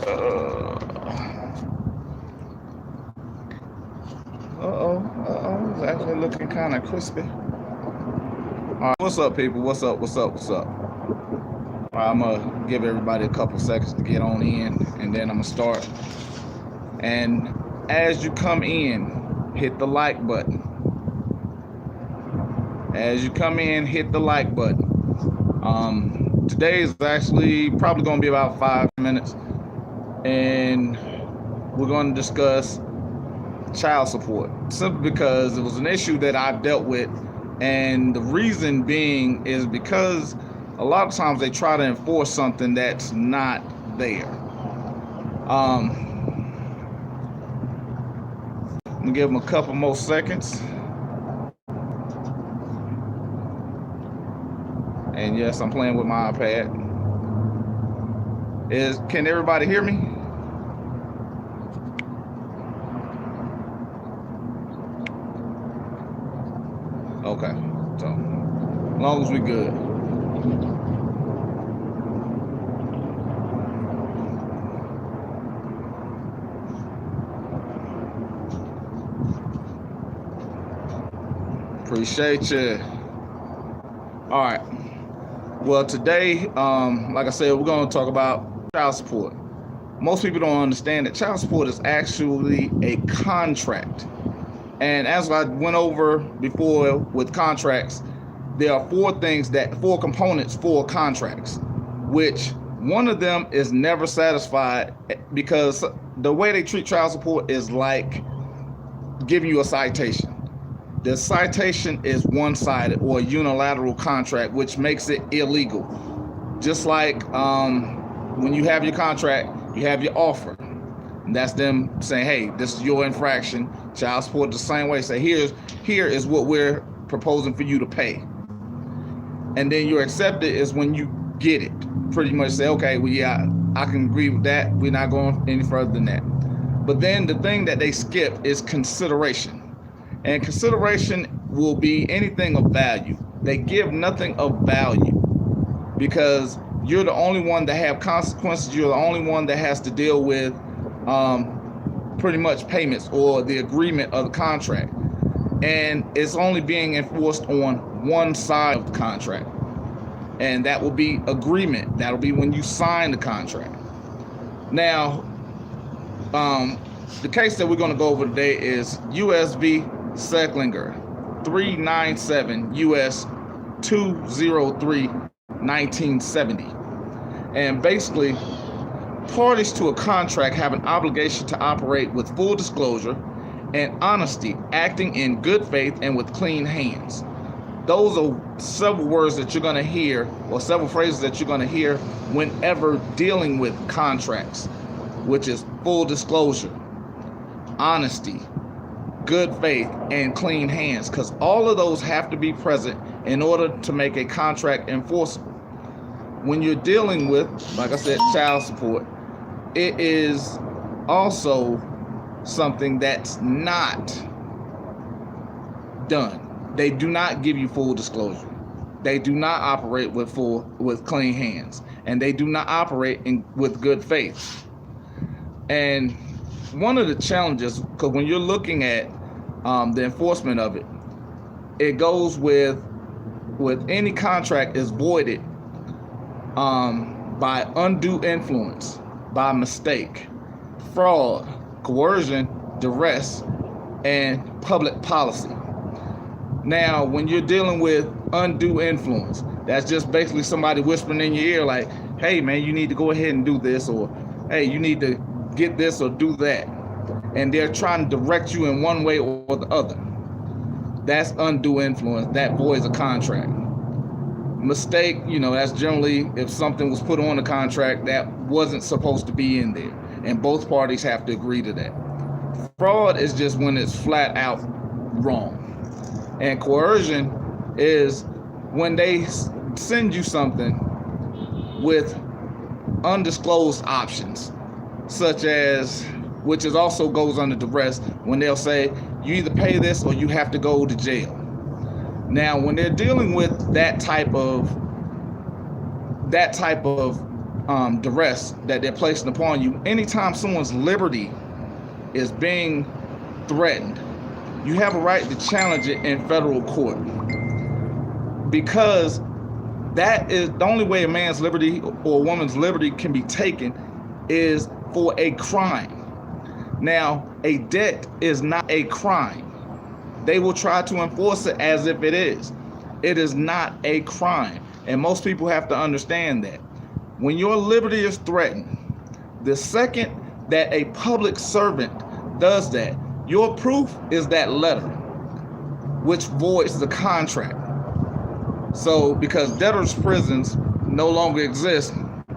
It's actually looking kind of crispy. All right, what's up, people? What's up? All right, I'm gonna give everybody a couple seconds to get on in, and then I'm gonna start. And as you come in, hit the like button. Today is actually probably going to be about 5 minutes, and we're going to discuss child support, simply because it was an issue that I dealt with, and the reason being is because a lot of times they try to enforce something that's not there. I'm gonna give them a couple more seconds. And yes, I'm playing with my iPad. Can everybody hear me? Okay, so as long as we good. Appreciate you. All right. Well, today, like I said, we're going to talk about child support. Most people don't understand that child support is actually a contract. And as I went over before with contracts, there are four components for contracts, which one of them is never satisfied, because the way they treat child support is like giving you a citation. The citation is one-sided or a unilateral contract, which makes it illegal. Just like when you have your contract, you have your offer. And that's them saying, hey, this is your infraction. Child support the same way. Say, here is what we're proposing for you to pay. And then your accepted is when you get it. Pretty much say, okay, well, yeah, I can agree with that. We're not going any further than that. But then the thing that they skip is consideration. And consideration will be anything of value. They give nothing of value because you're the only one that have consequences. You're the only one that has to deal with pretty much payments or the agreement of the contract. And it's only being enforced on one side of the contract. And that will be agreement. That'll be when you sign the contract. Now, the case that we're going to go over today is USV Secklinger 397 US 203 1970. And basically, parties to a contract have an obligation to operate with full disclosure and honesty, acting in good faith and with clean hands. Those are several words that you're going to hear, or several phrases that you're going to hear whenever dealing with contracts, which is full disclosure, honesty, good faith, and clean hands, because all of those have to be present in order to make a contract enforceable. When you're dealing with, like I said, child support, it is also something that's not done. They do not give you full disclosure. They do not operate with clean hands, and they do not operate with good faith. And one of the challenges, because when you're looking at the enforcement of it, it goes with any contract is voided by undue influence, by mistake, fraud, coercion, duress, and public policy. Now, when you're dealing with undue influence, that's just basically somebody whispering in your ear like, hey man, you need to go ahead and do this, or hey, you need to get this or do that. And they're trying to direct you in one way or the other. That's undue influence. That voids a contract. Mistake, that's generally if something was put on a contract that wasn't supposed to be in there, and both parties have to agree to that. Fraud is just when it's flat out wrong. And coercion is when they send you something with undisclosed options, such as, which is also goes under duress, when they'll say you either pay this or you have to go to jail. Now, when they're dealing with that type of duress that they're placing upon you. Anytime someone's liberty is being threatened, you have a right to challenge it in federal court, because that is the only way a man's liberty or a woman's liberty can be taken is for a crime. Now, a debt is not a crime. They will try to enforce it as if it is. It is not a crime. And most people have to understand that. When your liberty is threatened, the second that a public servant does that, your proof is that letter, which voids the contract. So, because debtors' prisons no longer exist,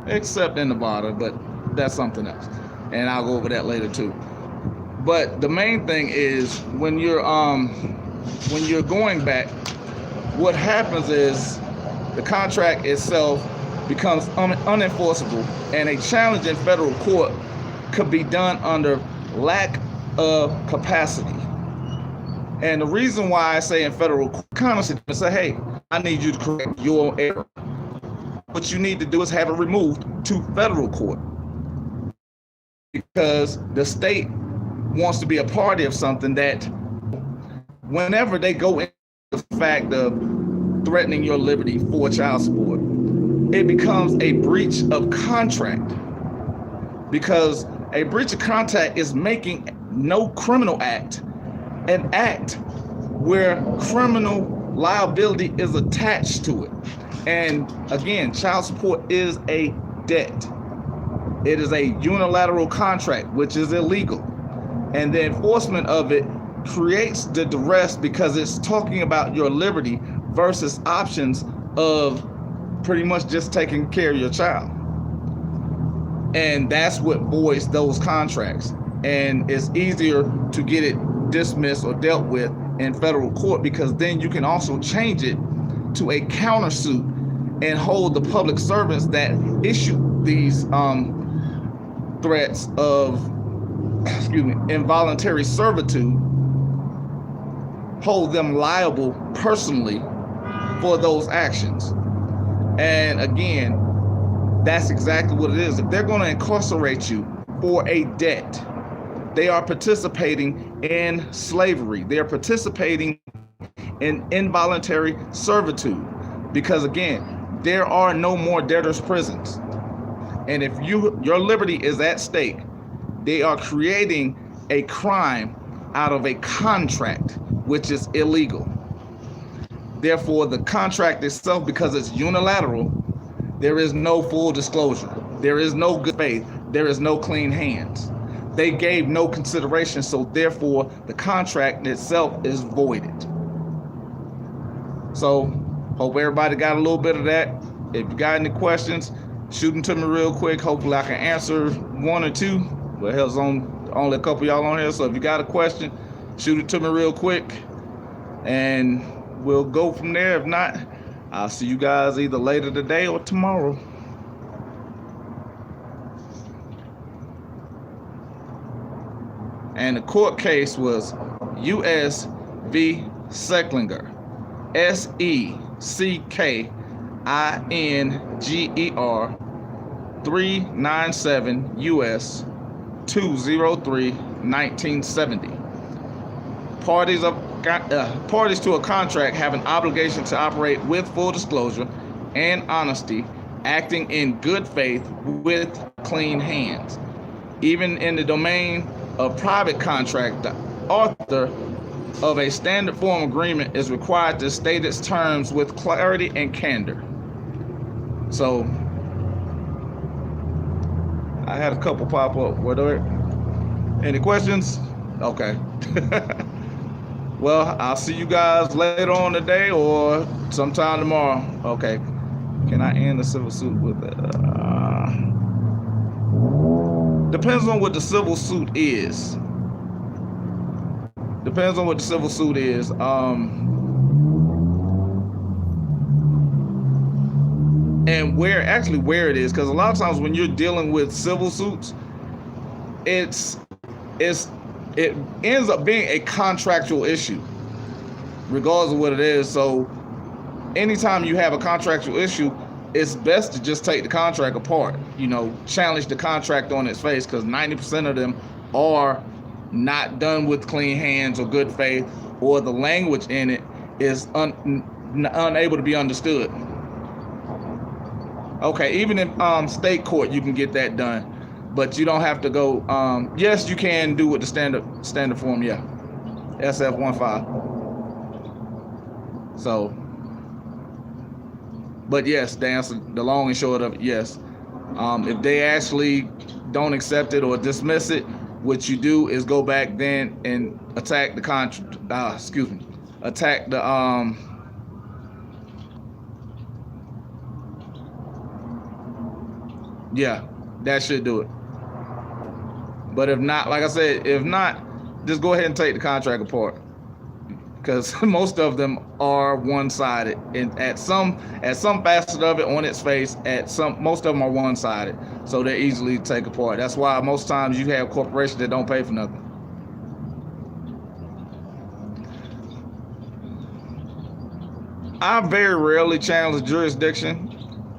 except in Nevada, but that's something else. And I'll go over that later too. But the main thing is when you're going back, what happens is the contract itself becomes unenforceable, and a challenge in federal court could be done under lack of capacity. And the reason why I say in federal court, Congress say, hey, I need you to correct your error. What you need to do is have it removed to federal court, because the state wants to be a party of something that whenever they go into the fact of threatening your liberty for child support, it becomes a breach of contract, because a breach of contract is making no criminal act an act where criminal liability is attached to it. And again, child support is a debt. It is a unilateral contract, which is illegal. And the enforcement of it creates the duress because it's talking about your liberty versus options of pretty much just taking care of your child. And that's what voids those contracts. And it's easier to get it dismissed or dealt with in federal court, because then you can also change it to a countersuit and hold the public servants that issue these threats of involuntary servitude, hold them liable personally for those actions. And again, that's exactly what it is. If they're going to incarcerate you for a debt, they are participating in slavery. They're participating in involuntary servitude, because again, there are no more debtors' prisons. And if your liberty is at stake, they are creating a crime out of a contract, which is illegal. Therefore, the contract itself, because it's unilateral, there is no full disclosure. There is no good faith. There is no clean hands. They gave no consideration, so therefore the contract itself is voided. So, hope everybody got a little bit of that. If you got any questions, shoot them to me real quick. Hopefully I can answer one or two. But hell's only a couple y'all on here, so if you got a question, shoot it to me real quick, and we'll go from there. If not, I'll see you guys either later today or tomorrow. And the court case was U.S. v. Secklinger, Sekkinger, 397 U.S. 203, 1970. Parties to a contract have an obligation to operate with full disclosure and honesty, acting in good faith with clean hands. Even in the domain of private contract, the author of a standard form agreement is required to state its terms with clarity and candor. So, I had a couple pop up. Were there any questions? Okay. Well, I'll see you guys later on today or sometime tomorrow. Okay. Can I end the civil suit with it? Depends on what the civil suit is. Depends on what the civil suit is. And where it is, because a lot of times when you're dealing with civil suits, it ends up being a contractual issue, regardless of what it is. So anytime you have a contractual issue, it's best to just take the contract apart. Challenge the contract on its face, because 90% of them are not done with clean hands or good faith, or the language in it is unable to be understood. Okay, even in state court, you can get that done, but you don't have to go. Yes, you can do with the standard form, yeah, SF15. So, but yes, the answer, the long and short of it, yes. If they actually don't accept it or dismiss it, what you do is go back then and attack the attack the yeah, that should do it. But if not, like I said, if not, just go ahead and take the contract apart, because most of them are one-sided, and at some facet of it on its face, most of them are one-sided, so they're easily to take apart. That's why most times you have corporations that don't pay for nothing. I very rarely challenge jurisdiction,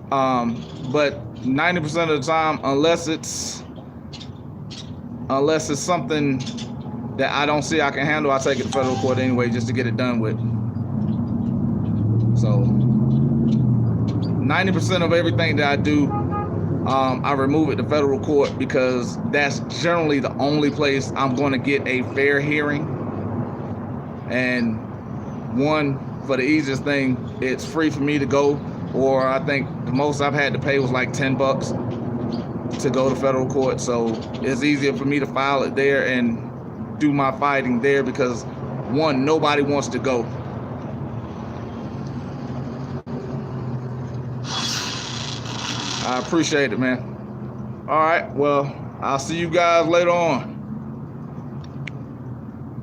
but 90% of the time, unless it's something that I don't see I can handle, I take it to federal court anyway, just to get it done with. So 90% of everything that I do, I remove it to federal court, because that's generally the only place I'm going to get a fair hearing. And one, for the easiest thing, it's free for me to go, or I think the most I've had to pay was like $10 to go to federal court. So it's easier for me to file it there and do my fighting there, because one, nobody wants to go. I appreciate it, man. All right, well, I'll see you guys later on.